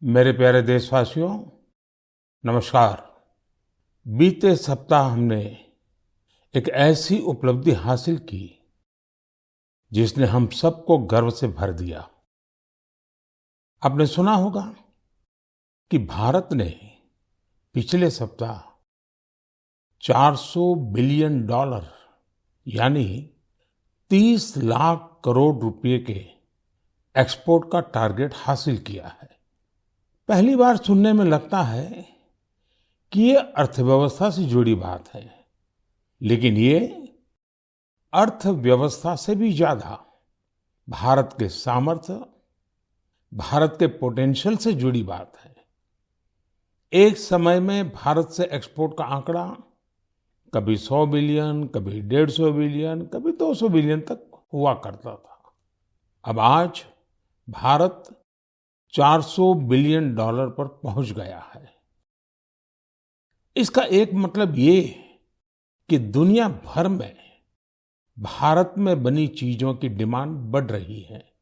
मेरे प्यारे देशवासियों, नमस्कार। बीते सप्ताह हमने एक ऐसी उपलब्धि हासिल की जिसने हम सबको गर्व से भर दिया। आपने सुना होगा कि भारत ने पिछले सप्ताह 400 बिलियन डॉलर यानी 30 लाख करोड़ रुपए के एक्सपोर्ट का टारगेट हासिल किया है। पहली बार सुनने में लगता है कि ये अर्थव्यवस्था से जुड़ी बात है, लेकिन ये अर्थव्यवस्था से भी ज्यादा भारत के सामर्थ्य, भारत के पोटेंशियल से जुड़ी बात है। एक समय में भारत से एक्सपोर्ट का आंकड़ा कभी 100 बिलियन, कभी 150 बिलियन, कभी 200 बिलियन तक हुआ करता था। अब आज भारत 400 बिलियन डॉलर पर पहुंच गया है। इसका एक मतलब ये कि दुनिया भर में भारत में बनी चीजों की डिमांड बढ़ रही है।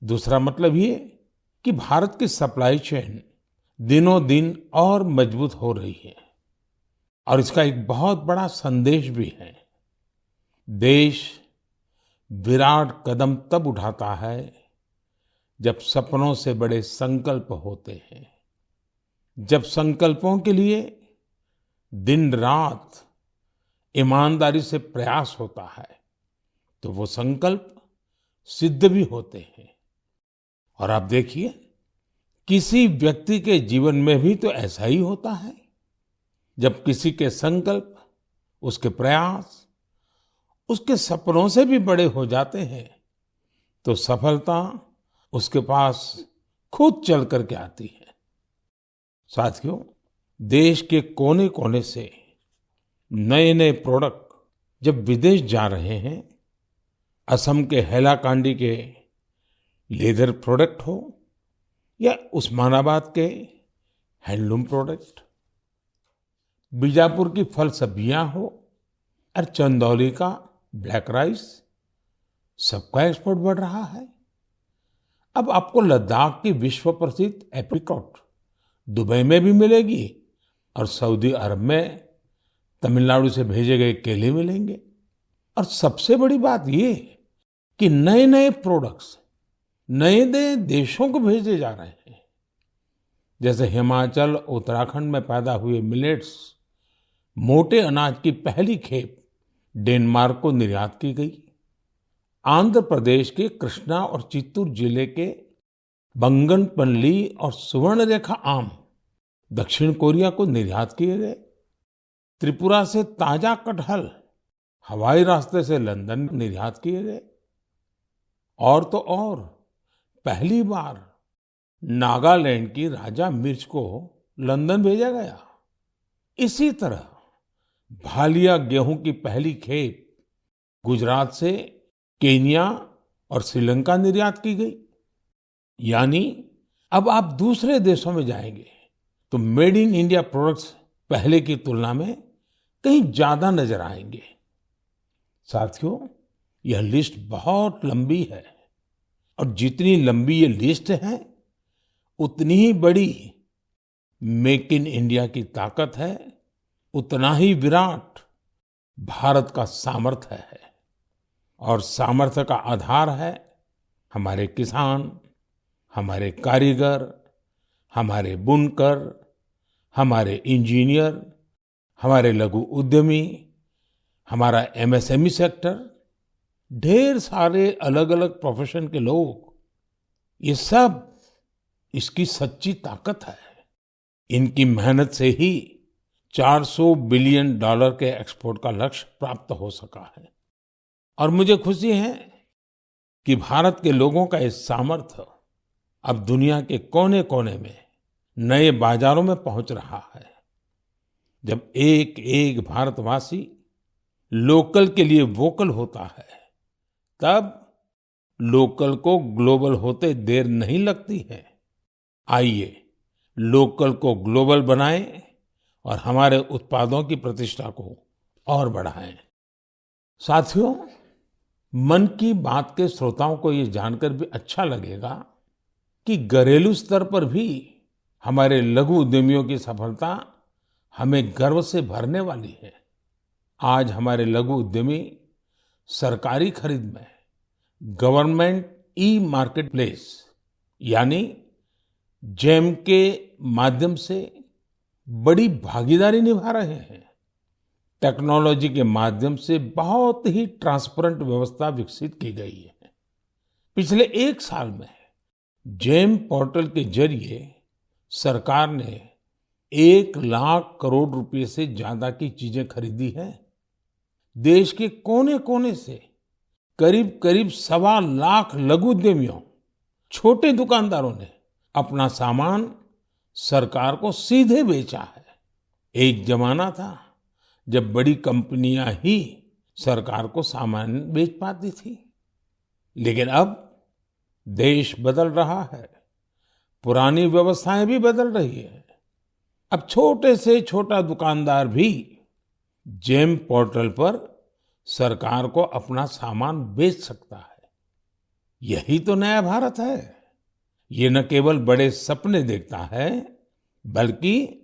दूसरा मतलब ये कि भारत की सप्लाई चेन दिनों दिन और मजबूत हो रही है। और इसका एक बहुत बड़ा संदेश भी है। देश विराट कदम तब उठाता है जब सपनों से बड़े संकल्प होते हैं, जब संकल्पों के लिए दिन रात ईमानदारी से प्रयास होता है, तो वो संकल्प सिद्ध भी होते हैं। और आप देखिए, किसी व्यक्ति के जीवन में भी तो ऐसा ही होता है। जब किसी के संकल्प, उसके प्रयास, उसके सपनों से भी बड़े हो जाते हैं, तो सफलता उसके पास खुद चल करके आती है। साथियों, देश के कोने कोने से नए नए प्रोडक्ट जब विदेश जा रहे हैं, असम के हैलाकांडी के लेदर प्रोडक्ट हो या उस्मानाबाद के हैंडलूम प्रोडक्ट, बीजापुर की फल सब्जियां हो और चंदौली का ब्लैक राइस, सबका एक्सपोर्ट बढ़ रहा है। अब आपको लद्दाख की विश्व प्रसिद्ध एप्रिकॉट दुबई में भी मिलेगी और सऊदी अरब में तमिलनाडु से भेजे गए केले मिलेंगे। और सबसे बड़ी बात ये कि नए नए प्रोडक्ट्स नए नए देशों को भेजे जा रहे हैं। जैसे हिमाचल, उत्तराखंड में पैदा हुए मिलेट्स, मोटे अनाज की पहली खेप डेनमार्क को निर्यात की गई। आंध्र प्रदेश के कृष्णा और चित्तूर जिले के बंगनपल्ली और सुवर्णरेखा आम दक्षिण कोरिया को निर्यात किए गए। त्रिपुरा से ताजा कटहल हवाई रास्ते से लंदन निर्यात किए गए। और तो और, पहली बार नागालैंड की राजा मिर्च को लंदन भेजा गया। इसी तरह भालिया गेहूं की पहली खेप गुजरात से केन्या और श्रीलंका निर्यात की गई। यानी अब आप दूसरे देशों में जाएंगे तो मेड इन इंडिया प्रोडक्ट्स पहले की तुलना में कहीं ज्यादा नजर आएंगे। साथियों, यह लिस्ट बहुत लंबी है और जितनी लंबी ये लिस्ट है, उतनी ही बड़ी मेक इन इंडिया की ताकत है, उतना ही विराट भारत का सामर्थ्य है। और सामर्थ्य का आधार है हमारे किसान, हमारे कारीगर, हमारे बुनकर, हमारे इंजीनियर, हमारे लघु उद्यमी, हमारा एमएसएमई सेक्टर, ढेर सारे अलग अलग प्रोफेशन के लोग, ये सब इसकी सच्ची ताकत है। इनकी मेहनत से ही 400 बिलियन डॉलर के एक्सपोर्ट का लक्ष्य प्राप्त हो सका है। और मुझे खुशी है कि भारत के लोगों का इस सामर्थ्य अब दुनिया के कोने कोने में नए बाजारों में पहुंच रहा है। जब एक एक भारतवासी लोकल के लिए वोकल होता है, तब लोकल को ग्लोबल होते देर नहीं लगती है। आइए लोकल को ग्लोबल बनाएं और हमारे उत्पादों की प्रतिष्ठा को और बढ़ाएं। साथियों, मन की बात के श्रोताओं को ये जानकर भी अच्छा लगेगा कि घरेलू स्तर पर भी हमारे लघु उद्यमियों की सफलता हमें गर्व से भरने वाली है। आज हमारे लघु उद्यमी सरकारी खरीद में गवर्नमेंट ई मार्केट प्लेस यानी जेम के माध्यम से बड़ी भागीदारी निभा रहे हैं। टेक्नोलॉजी के माध्यम से बहुत ही ट्रांसपेरेंट व्यवस्था विकसित की गई है। पिछले 1 साल में जेम पोर्टल के जरिए सरकार ने 1 लाख करोड़ रुपए से ज्यादा की चीजें खरीदी हैं। देश के कोने कोने से करीब करीब 1.25 लाख लघु उद्यमियों, छोटे दुकानदारों ने अपना सामान सरकार को सीधे बेचा है। एक जमाना था जब बड़ी कंपनियां ही सरकार को सामान बेच पाती थी, लेकिन अब देश बदल रहा है, पुरानी व्यवस्थाएं भी बदल रही है। अब छोटे से छोटा दुकानदार भी जेम पोर्टल पर सरकार को अपना सामान बेच सकता है। यही तो नया भारत है। ये न केवल बड़े सपने देखता है, बल्कि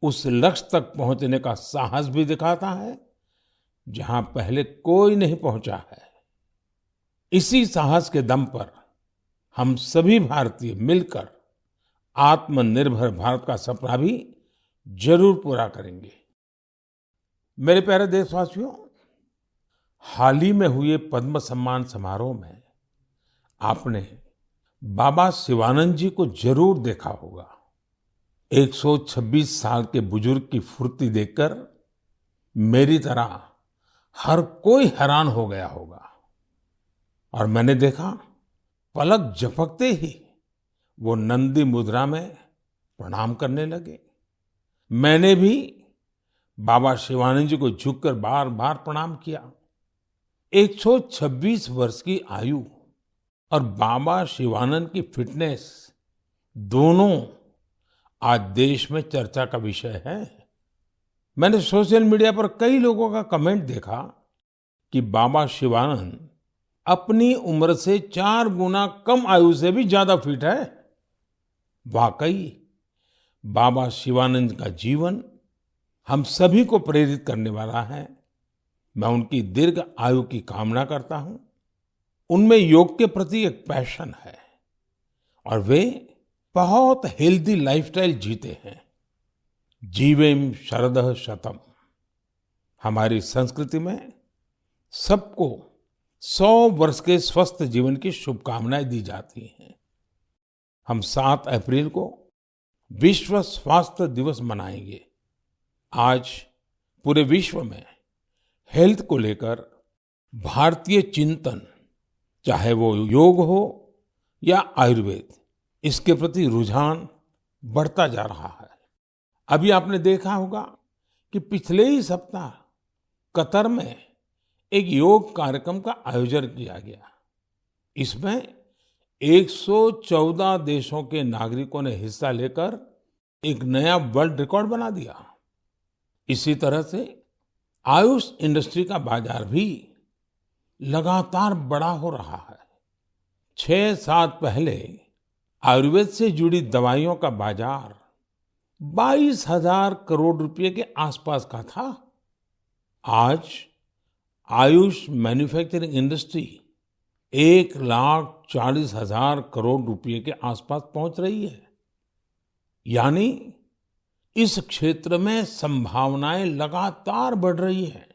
उस लक्ष्य तक पहुंचने का साहस भी दिखाता है जहां पहले कोई नहीं पहुंचा है। इसी साहस के दम पर हम सभी भारतीय मिलकर आत्मनिर्भर भारत का सपना भी जरूर पूरा करेंगे। मेरे प्यारे देशवासियों, हाल ही में हुए पद्म सम्मान समारोह में आपने बाबा शिवानंद जी को जरूर देखा होगा। 126 साल के बुजुर्ग की फुर्ती देखकर मेरी तरह हर कोई हैरान हो गया होगा। और मैंने देखा, पलक झपकते ही वो नंदी मुद्रा में प्रणाम करने लगे। मैंने भी बाबा शिवानंद जी को झुककर बार बार प्रणाम किया। 126 वर्ष की आयु और बाबा शिवानंद की फिटनेस दोनों आज देश में चर्चा का विषय है। मैंने सोशल मीडिया पर कई लोगों का कमेंट देखा कि बाबा शिवानंद अपनी उम्र से 4 गुना कम आयु से भी ज्यादा फिट है। वाकई बाबा शिवानंद का जीवन हम सभी को प्रेरित करने वाला है। मैं उनकी दीर्घ आयु की कामना करता हूं। उनमें योग के प्रति एक पैशन है और वे बहुत हेल्दी लाइफस्टाइल जीते हैं। जीवेम शरदः शतम। हमारी संस्कृति में सबको 100 वर्ष के स्वस्थ जीवन की शुभकामनाएं दी जाती हैं। हम 7 अप्रैल को विश्व स्वास्थ्य दिवस मनाएंगे। आज पूरे विश्व में हेल्थ को लेकर भारतीय चिंतन, चाहे वो योग हो या आयुर्वेद, इसके प्रति रुझान बढ़ता जा रहा है। अभी आपने देखा होगा कि पिछले ही सप्ताह कतर में एक योग कार्यक्रम का आयोजन किया गया। इसमें 114 देशों के नागरिकों ने हिस्सा लेकर एक नया वर्ल्ड रिकॉर्ड बना दिया। इसी तरह से आयुष इंडस्ट्री का बाजार भी लगातार बड़ा हो रहा है। 6 साल पहले आयुर्वेद से जुड़ी दवाइयों का बाजार 22,000 करोड़ रुपए के आसपास का था। आज आयुष मैन्युफैक्चरिंग इंडस्ट्री 1,40,000 करोड़ रुपए के आसपास पहुंच रही है। यानी इस क्षेत्र में संभावनाएं लगातार बढ़ रही हैं।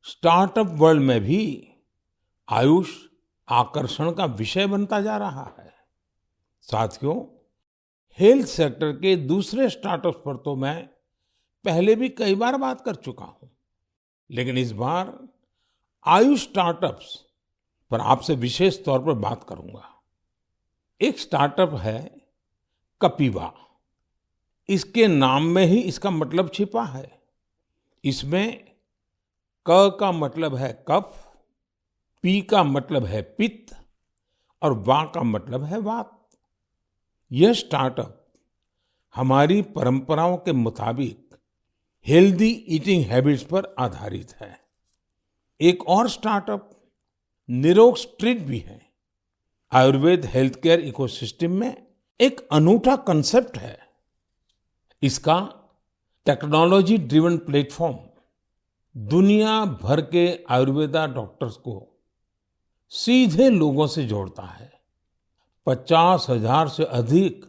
स्टार्टअप वर्ल्ड में भी आयुष आकर्षण का विषय बनता जा रहा है। साथियों, हेल्थ सेक्टर के दूसरे स्टार्टअप्स पर तो मैं पहले भी कई बार बात कर चुका हूं, लेकिन इस बार आयुष स्टार्टअप्स पर आपसे विशेष तौर पर बात करूंगा। एक स्टार्टअप है कपिवा। इसके नाम में ही इसका मतलब छिपा है। इसमें क का मतलब है कफ, पी का मतलब है पित्त और वा का मतलब है वात। यह स्टार्टअप हमारी परंपराओं के मुताबिक हेल्दी ईटिंग हैबिट्स पर आधारित है। एक और स्टार्टअप निरोग स्ट्रीट भी है। आयुर्वेद हेल्थ केयर इकोसिस्टम में एक अनूठा कंसेप्ट है। इसका टेक्नोलॉजी ड्रिवन प्लेटफॉर्म दुनिया भर के आयुर्वेदा डॉक्टर्स को सीधे लोगों से जोड़ता है। 50,000 से अधिक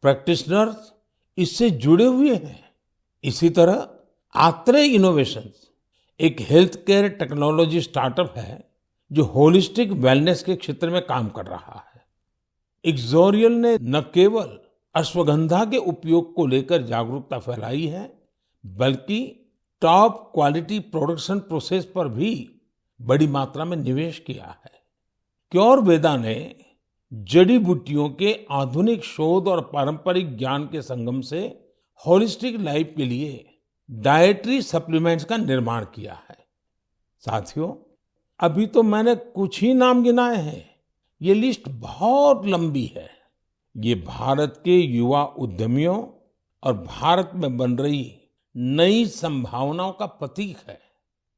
प्रैक्टिशनर्स इससे जुड़े हुए हैं। इसी तरह आत्रे इनोवेशंस एक हेल्थ केयर टेक्नोलॉजी स्टार्टअप है जो होलिस्टिक वेलनेस के क्षेत्र में काम कर रहा है। इक्सोरियल ने न केवल अश्वगंधा के उपयोग को लेकर जागरूकता फैलाई है, बल्कि टॉप क्वालिटी प्रोडक्शन प्रोसेस पर भी बड़ी मात्रा में निवेश किया है। क्योरवेदा ने जड़ी बूटियों के आधुनिक शोध और पारंपरिक ज्ञान के संगम से होलिस्टिक लाइफ के लिए डाइटरी सप्लीमेंट्स का निर्माण किया है। साथियों, अभी तो मैंने कुछ ही नाम गिनाए हैं, ये लिस्ट बहुत लंबी है। ये भारत के युवा उद्यमियों और भारत में बन रही नई संभावनाओं का प्रतीक है।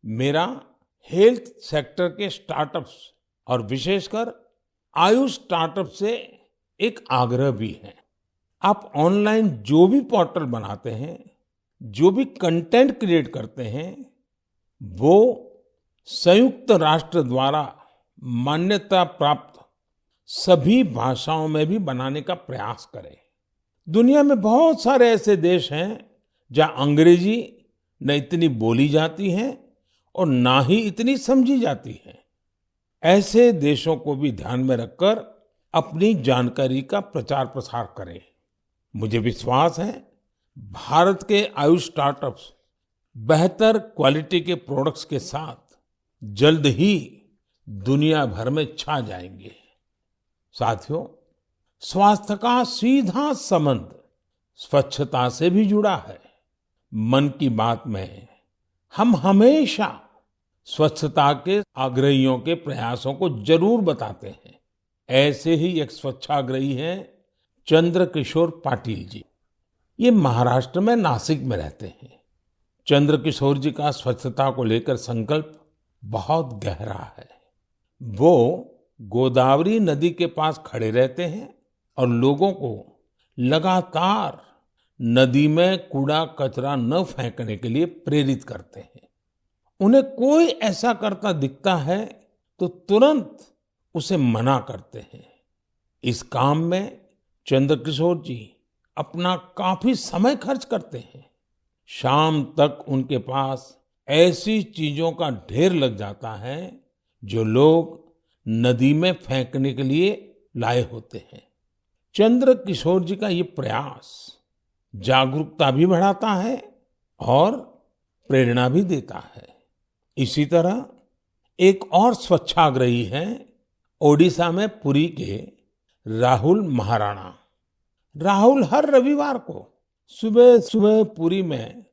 मेरा हेल्थ सेक्टर के स्टार्टअप्स और विशेषकर आयुष स्टार्टअप से एक आग्रह भी है। आप ऑनलाइन जो भी पोर्टल बनाते हैं, जो भी कंटेंट क्रिएट करते हैं, वो संयुक्त राष्ट्र द्वारा मान्यता प्राप्त सभी भाषाओं में भी बनाने का प्रयास करें। दुनिया में बहुत सारे ऐसे देश हैं जहां अंग्रेजी न इतनी बोली जाती है और ना ही इतनी समझी जाती है। ऐसे देशों को भी ध्यान में रखकर अपनी जानकारी का प्रचार प्रसार करें। मुझे विश्वास है भारत के आयुष स्टार्टअप्स बेहतर क्वालिटी के प्रोडक्ट्स के साथ जल्द ही दुनिया भर में छा जाएंगे। साथियों, स्वास्थ्य का सीधा संबंध स्वच्छता से भी जुड़ा है। मन की बात में हम हमेशा स्वच्छता के आग्रहियों के प्रयासों को जरूर बताते हैं। ऐसे ही एक स्वच्छाग्रही हैं चंद्रकिशोर पाटिल जी। ये महाराष्ट्र में नासिक में रहते हैं। चंद्रकिशोर जी का स्वच्छता को लेकर संकल्प बहुत गहरा है। वो गोदावरी नदी के पास खड़े रहते हैं और लोगों को लगातार नदी में कूड़ा कचरा न फेंकने के लिए प्रेरित करते हैं। उन्हें कोई ऐसा करता दिखता है तो तुरंत उसे मना करते हैं। इस काम में चंद्रकिशोर जी अपना काफी समय खर्च करते हैं। शाम तक उनके पास ऐसी चीजों का ढेर लग जाता है जो लोग नदी में फेंकने के लिए लाए होते हैं। चंद्रकिशोर जी का ये प्रयास जागरूकता भी बढ़ाता है और प्रेरणा भी देता है। इसी तरह एक और स्वच्छाग्रही हैं ओडिशा में पुरी के राहुल महाराणा। राहुल हर रविवार को सुबह सुबह पुरी में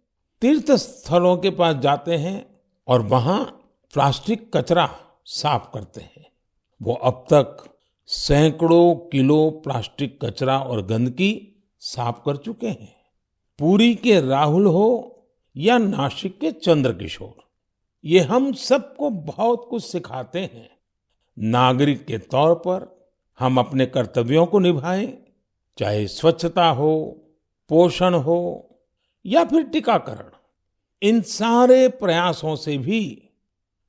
तीर्थ स्थलों के पास जाते हैं और वहां प्लास्टिक कचरा साफ करते हैं। वो अब तक सैकड़ों किलो प्लास्टिक कचरा और गंदगी साफ कर चुके हैं। पुरी के राहुल हो या नासिक के चंद्रकिशोर, ये हम सबको बहुत कुछ सिखाते हैं। नागरिक के तौर पर हम अपने कर्तव्यों को निभाएं, चाहे स्वच्छता हो, पोषण हो या फिर टीकाकरण। इन सारे प्रयासों से भी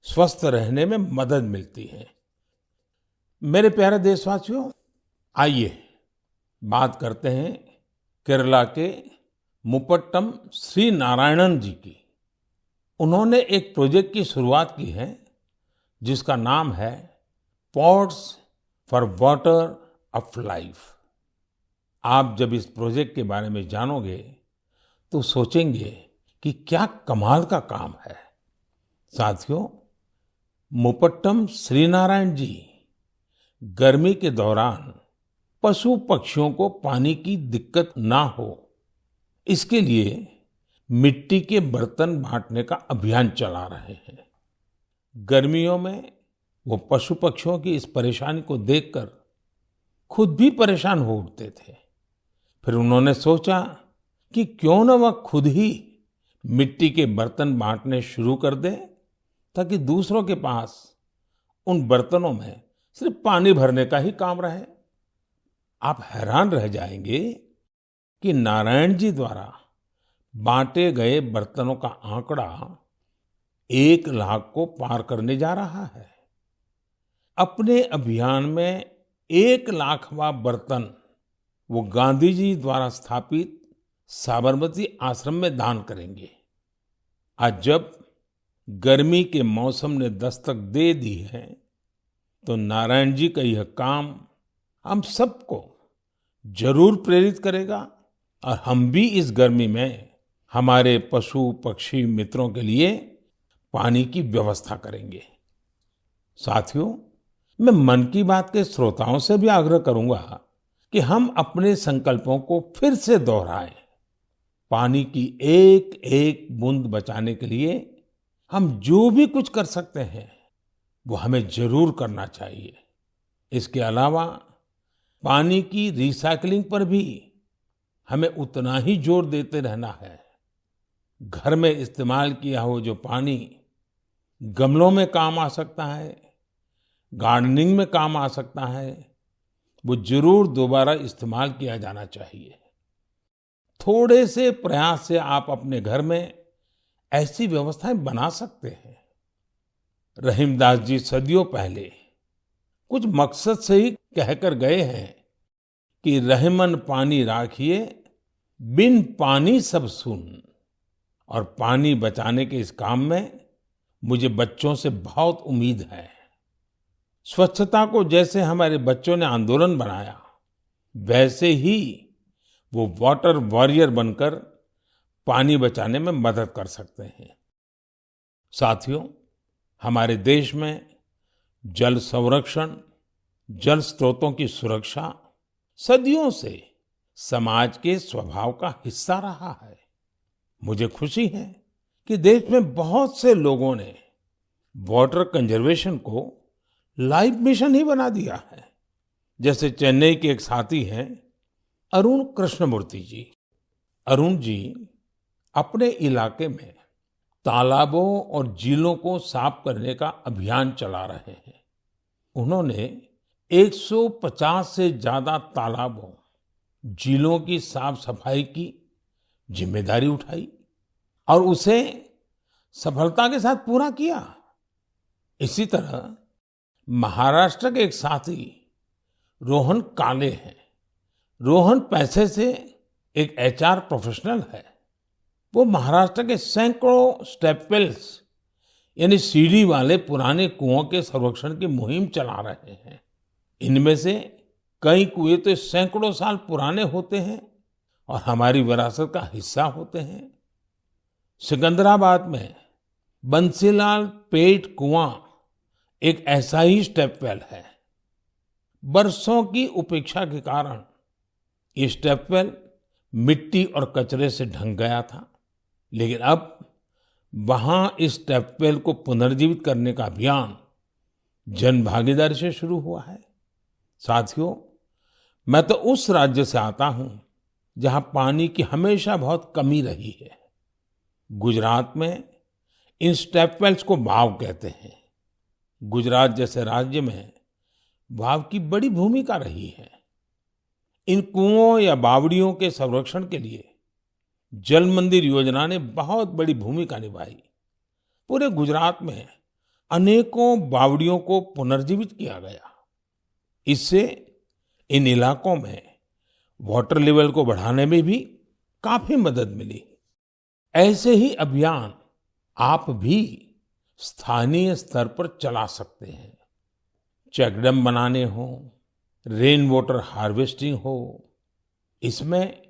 स्वस्थ रहने में मदद मिलती है। मेरे प्यारे देशवासियों, आइए बात करते हैं केरला के मुपट्टम श्री नारायणन जी की। उन्होंने एक प्रोजेक्ट की शुरुआत की है जिसका नाम है pots for water of life. आप जब इस प्रोजेक्ट के बारे में जानोगे तो सोचेंगे कि क्या कमाल का काम है। साथियों, मुपट्टम श्रीनारायण जी गर्मी के दौरान पशु पक्षियों को पानी की दिक्कत ना हो, इसके लिए मिट्टी के बर्तन बांटने का अभियान चला रहे हैं। गर्मियों में वो पशु पक्षियों की इस परेशानी को देखकर खुद भी परेशान हो उठते थे। फिर उन्होंने सोचा कि क्यों न वह खुद ही मिट्टी के बर्तन बांटने शुरू कर दे, ताकि दूसरों के पास उन बर्तनों में सिर्फ पानी भरने का ही काम रहे। आप हैरान रह जाएंगे कि नारायण जी द्वारा बांटे गए बर्तनों का आंकड़ा 1 लाख को पार करने जा रहा है। अपने अभियान में 1 लाखवां बर्तन वो गांधी जी द्वारा स्थापित साबरमती आश्रम में दान करेंगे। आज जब गर्मी के मौसम ने दस्तक दे दी है, तो नारायण जी का यह काम हम सबको जरूर प्रेरित करेगा और हम भी इस गर्मी में हमारे पशु पक्षी मित्रों के लिए पानी की व्यवस्था करेंगे। साथियों, मैं मन की बात के श्रोताओं से भी आग्रह करूंगा कि हम अपने संकल्पों को फिर से दोहराएं। पानी की एक एक बूंद बचाने के लिए हम जो भी कुछ कर सकते हैं वो हमें जरूर करना चाहिए। इसके अलावा पानी की रिसाइकलिंग पर भी हमें उतना ही जोर देते रहना है। घर में इस्तेमाल किया हो जो पानी गमलों में काम आ सकता है, गार्डनिंग में काम आ सकता है, वो जरूर दोबारा इस्तेमाल किया जाना चाहिए। थोड़े से प्रयास से आप अपने घर में ऐसी व्यवस्थाएं बना सकते हैं। रहीमदास जी सदियों पहले कुछ मकसद से ही कहकर गए हैं कि रहमन पानी राखिए, बिन पानी सब सुन। और पानी बचाने के इस काम में मुझे बच्चों से बहुत उम्मीद है। स्वच्छता को जैसे हमारे बच्चों ने आंदोलन बनाया, वैसे ही वो वाटर वॉरियर बनकर पानी बचाने में मदद कर सकते हैं। साथियों, हमारे देश में जल संरक्षण, जल स्रोतों की सुरक्षा सदियों से समाज के स्वभाव का हिस्सा रहा है। मुझे खुशी है कि देश में बहुत से लोगों ने वाटर कंजर्वेशन को लाइफ मिशन ही बना दिया है। जैसे चेन्नई के एक साथी हैं अरुण कृष्णमूर्ति जी। अरुण जी अपने इलाके में तालाबों और झीलों को साफ करने का अभियान चला रहे हैं। उन्होंने 150 से ज्यादा तालाबों, झीलों की साफ सफाई की जिम्मेदारी उठाई और उसे सफलता के साथ पूरा किया। इसी तरह महाराष्ट्र के एक साथी रोहन काले हैं। रोहन पैसे से एक एचआर प्रोफेशनल है। वो महाराष्ट्र के सैकड़ों स्टेप वेल्स यानी सीढ़ी वाले पुराने कुओं के संरक्षण की मुहिम चला रहे हैं। इनमें से कई कुएं तो सैकड़ों साल पुराने होते हैं और हमारी विरासत का हिस्सा होते हैं। सिकंदराबाद में बंसीलाल पेट कुआं एक ऐसा ही स्टेप वेल है। बरसों की उपेक्षा के कारण ये स्टेप वेल मिट्टी और कचरे से ढंक गया था, लेकिन अब वहां इस स्टेप वेल को पुनर्जीवित करने का अभियान जन भागीदारी से शुरू हुआ है। साथियों, मैं तो उस राज्य से आता हूं जहां पानी की हमेशा बहुत कमी रही है। गुजरात में इन स्टेप वेल्स को वाव कहते हैं। गुजरात जैसे राज्य में वाव की बड़ी भूमिका रही है। इन कुओं या बावड़ियों के संरक्षण के लिए जल मंदिर योजना ने बहुत बड़ी भूमिका निभाई। पूरे गुजरात में अनेकों बावड़ियों को पुनर्जीवित किया गया। इससे इन इलाकों में वाटर लेवल को बढ़ाने में भी काफी मदद मिली। ऐसे ही अभियान आप भी स्थानीय स्तर पर चला सकते हैं। चेकडैम बनाने हो, रेन वाटर हार्वेस्टिंग हो, इसमें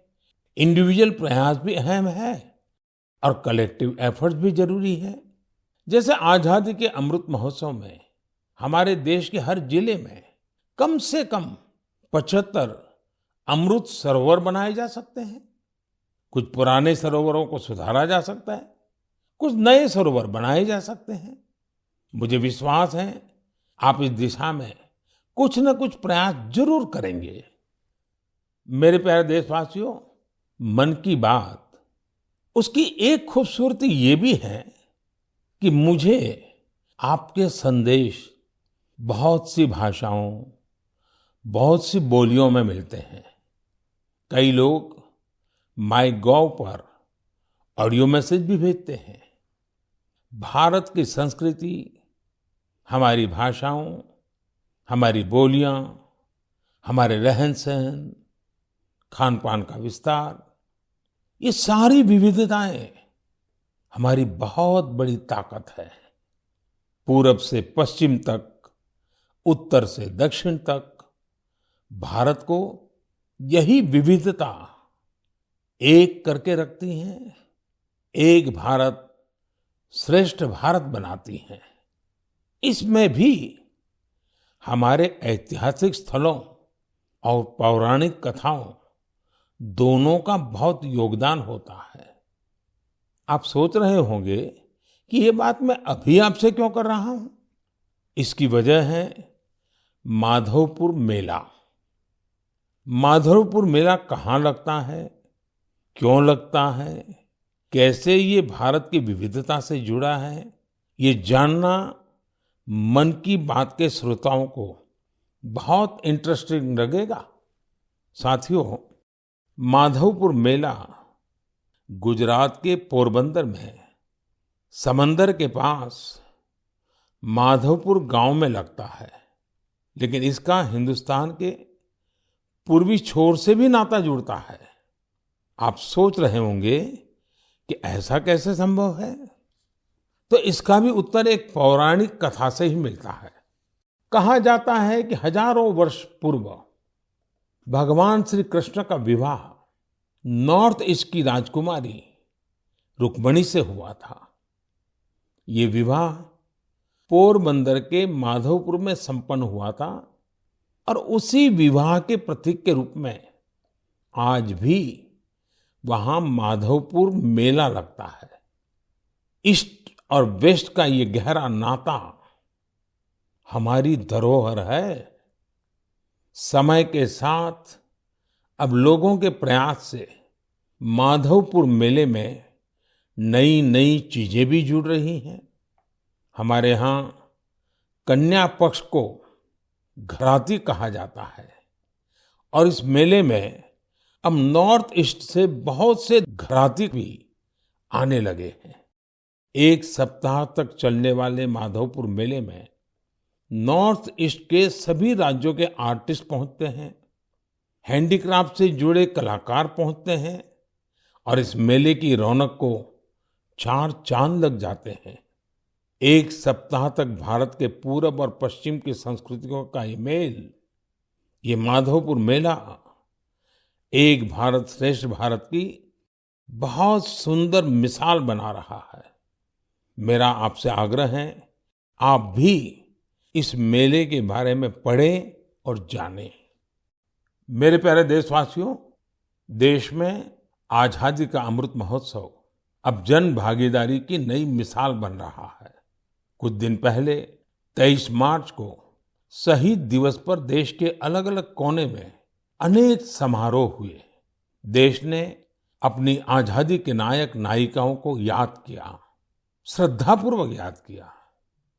इंडिविजुअल प्रयास भी अहम है और कलेक्टिव एफर्ट्स भी जरूरी है। जैसे आजादी के अमृत महोत्सव में हमारे देश के हर जिले में कम से कम 75 अमृत सरोवर बनाए जा सकते हैं। कुछ पुराने सरोवरों को सुधारा जा सकता है, कुछ नए सरोवर बनाए जा सकते हैं। मुझे विश्वास है आप इस दिशा में कुछ न कुछ प्रयास जरूर करेंगे। मेरे प्यारे देशवासियों, मन की बात उसकी एक खूबसूरती ये भी है कि मुझे आपके संदेश बहुत सी भाषाओं, बहुत सी बोलियों में मिलते हैं। कई लोग माइगोव पर ऑडियो मैसेज भी भेजते हैं। भारत की संस्कृति, हमारी भाषाओं, हमारी बोलियां, हमारे रहन-सहन, खान-पान का विस्तार, ये सारी विविधताएं हमारी बहुत बड़ी ताकत है। पूरब से पश्चिम तक, उत्तर से दक्षिण तक, भारत को यही विविधता एक करके रखती हैं, एक भारत श्रेष्ठ भारत बनाती हैं। इसमें भी हमारे ऐतिहासिक स्थलों और पौराणिक कथाओं दोनों का बहुत योगदान होता है। आप सोच रहे होंगे कि ये बात मैं अभी आपसे क्यों कर रहा हूं? इसकी वजह है माधवपुर मेला। माधवपुर मेला कहाँ लगता है, क्यों लगता है, कैसे ये भारत की विविधता से जुड़ा है, ये जानना मन की बात के श्रोताओं को बहुत इंटरेस्टिंग लगेगा। साथियों, माधवपुर मेला गुजरात के पोरबंदर में समंदर के पास माधवपुर गांव में लगता है, लेकिन इसका हिंदुस्तान के पूर्वी छोर से भी नाता जुड़ता है। आप सोच रहे होंगे कि ऐसा कैसे संभव है? तो इसका भी उत्तर एक पौराणिक कथा से ही मिलता है। कहा जाता है कि हजारों वर्ष पूर्व भगवान श्री कृष्ण का विवाह नॉर्थ ईस्ट की राजकुमारी रुक्मिणी से हुआ था। ये विवाह पोरबंदर के माधवपुर में संपन्न हुआ था और उसी विवाह के प्रतीक के रूप में आज भी वहां माधवपुर मेला लगता है। ईस्ट और वेस्ट का ये गहरा नाता हमारी धरोहर है। समय के साथ अब लोगों के प्रयास से माधवपुर मेले में नई नई चीजें भी जुड़ रही हैं। हमारे यहाँ कन्या पक्ष को घराती कहा जाता है और इस मेले में अब नॉर्थ ईस्ट से बहुत से घराती भी आने लगे हैं। एक सप्ताह तक चलने वाले माधवपुर मेले में नॉर्थ ईस्ट के सभी राज्यों के आर्टिस्ट पहुंचते हैं, हैंडीक्राफ्ट से जुड़े कलाकार पहुंचते हैं और इस मेले की रौनक को चार चांद लग जाते हैं। एक सप्ताह तक भारत के पूरब और पश्चिम की संस्कृतियों का ये मेल, ये माधवपुर मेला एक भारत श्रेष्ठ भारत की बहुत सुंदर मिसाल बना रहा है। मेरा आपसे आग्रह है, आप भी इस मेले के बारे में पढ़ें और जानें। मेरे प्यारे देशवासियों, देश में आजादी का अमृत महोत्सव अब जन भागीदारी की नई मिसाल बन रहा है। कुछ दिन पहले 23 मार्च को शहीद दिवस पर देश के अलग अलग कोने में अनेक समारोह हुए। देश ने अपनी आजादी के नायक नायिकाओं को याद किया, श्रद्धापूर्वक याद किया।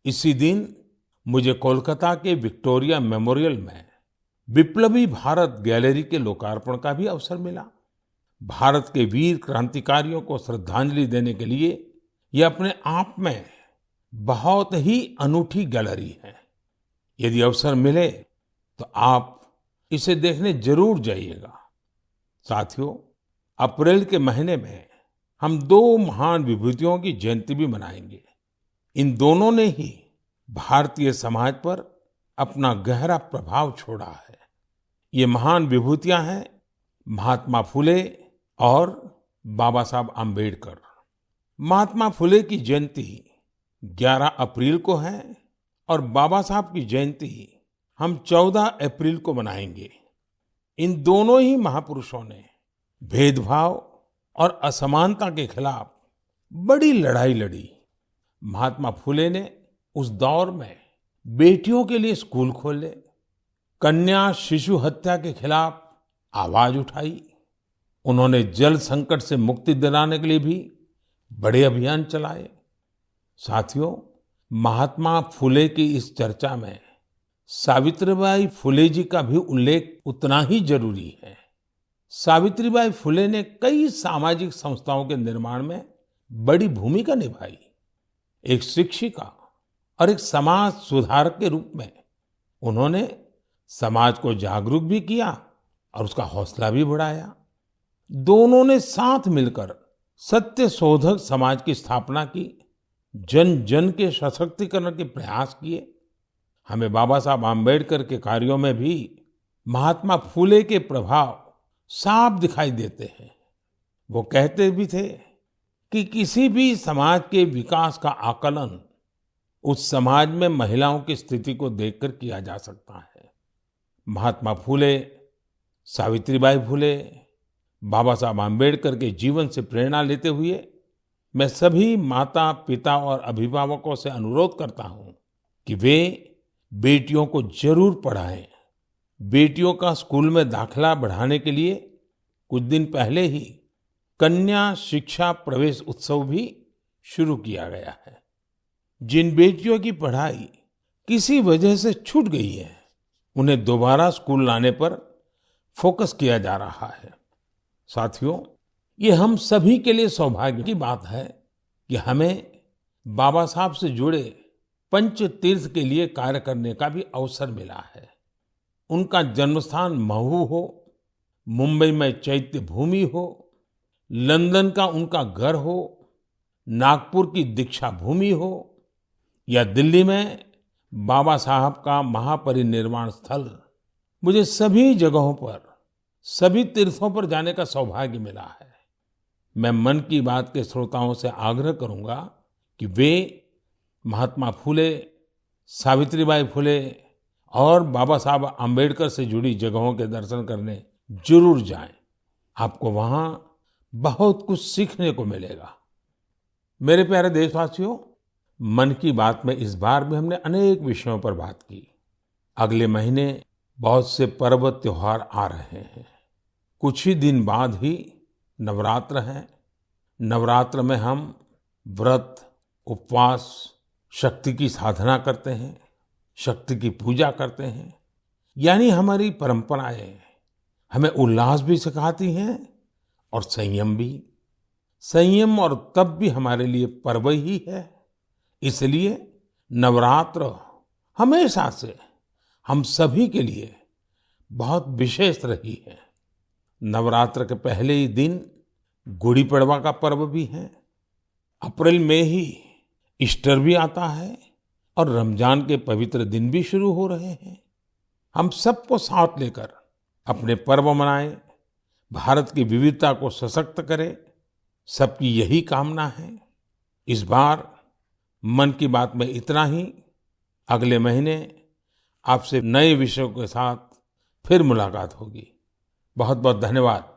इसी दिन मुझे कोलकाता के विक्टोरिया मेमोरियल में विप्लवी भारत गैलरी के लोकार्पण का भी अवसर मिला। भारत के वीर क्रांतिकारियों को श्रद्धांजलि देने के लिए यह अपने आप में बहुत ही अनूठी गैलरी है। यदि अवसर मिले तो आप इसे देखने जरूर जाइएगा। साथियों, अप्रैल के महीने में हम दो महान विभूतियों की जयंती भी मनाएंगे। इन दोनों ने ही भारतीय समाज पर अपना गहरा प्रभाव छोड़ा है। ये महान विभूतियां हैं महात्मा फुले और बाबा साहब आम्बेडकर। महात्मा फुले की जयंती 11 अप्रैल को है और बाबा साहब की जयंती हम 14 अप्रैल को मनाएंगे। इन दोनों ही महापुरुषों ने भेदभाव और असमानता के खिलाफ बड़ी लड़ाई लड़ी। महात्मा फुले ने उस दौर में बेटियों के लिए स्कूल खोले, कन्या शिशु हत्या के खिलाफ आवाज उठाई। उन्होंने जल संकट से मुक्ति दिलाने के लिए भी बड़े अभियान चलाए। साथियों, महात्मा फुले की इस चर्चा में सावित्रीबाई फुले जी का भी उल्लेख उतना ही जरूरी है। सावित्रीबाई फुले ने कई सामाजिक संस्थाओं के निर्माण में बड़ी भूमिका निभाई। एक शिक्षिका और एक समाज सुधारक के रूप में उन्होंने समाज को जागरूक भी किया और उसका हौसला भी बढ़ाया। दोनों ने साथ मिलकर सत्य शोधक समाज की स्थापना की, जन जन के सशक्तिकरण के प्रयास किए। हमें बाबा साहब आम्बेडकर के कार्यों में भी महात्मा फुले के प्रभाव साफ दिखाई देते हैं। वो कहते भी थे कि किसी भी समाज के विकास का आकलन उस समाज में महिलाओं की स्थिति को देखकर किया जा सकता है। महात्मा फुले, सावित्रीबाई फुले, बाबा साहब आम्बेडकर के जीवन से प्रेरणा लेते हुए मैं सभी माता, पिता और अभिभावकों से अनुरोध करता हूं कि वे बेटियों को जरूर पढ़ाएं। बेटियों का स्कूल में दाखिला बढ़ाने के लिए कुछ दिन पहले ही कन्या शिक्षा प्रवेश उत्सव भी शुरू किया गया है। जिन बेटियों की पढ़ाई किसी वजह से छूट गई है, उन्हें दोबारा स्कूल लाने पर फोकस किया जा रहा है। साथियों, ये हम सभी के लिए सौभाग्य की बात है कि हमें बाबा साहब से जुड़े पंच तीर्थ के लिए कार्य करने का भी अवसर मिला है। उनका जन्मस्थान महू हो, मुंबई में चैत्य भूमि हो, लंदन का उनका घर हो, नागपुर की दीक्षा भूमि हो या दिल्ली में बाबा साहब का महापरिनिर्वाण स्थल, मुझे सभी जगहों पर, सभी तीर्थों पर जाने का सौभाग्य मिला है। मैं मन की बात के श्रोताओं से आग्रह करूंगा कि वे महात्मा फुले, सावित्रीबाई फुले और बाबा साहब आम्बेडकर से जुड़ी जगहों के दर्शन करने जरूर जाएं। आपको वहां बहुत कुछ सीखने को मिलेगा। मेरे प्यारे देशवासियों, मन की बात में इस बार भी हमने अनेक विषयों पर बात की। अगले महीने बहुत से पर्व त्योहार आ रहे हैं। कुछ ही दिन बाद ही नवरात्र है। नवरात्र में हम व्रत, उपवास, शक्ति की साधना करते हैं, शक्ति की पूजा करते हैं। यानी हमारी परंपराएं हमें उल्लास भी सिखाती हैं और संयम भी। संयम और तप भी हमारे लिए पर्व ही है। इसलिए नवरात्र हमेशा से हम सभी के लिए बहुत विशेष रही है। नवरात्र के पहले ही दिन गुड़ी पड़वा का पर्व भी है। अप्रैल में ही ईस्टर भी आता है और रमजान के पवित्र दिन भी शुरू हो रहे हैं। हम सबको साथ लेकर अपने पर्व मनाएं, भारत की विविधता को सशक्त करें, सबकी यही कामना है। इस बार मन की बात में इतना ही। अगले महीने आपसे नए विषयों के साथ फिर मुलाकात होगी। बहुत बहुत धन्यवाद।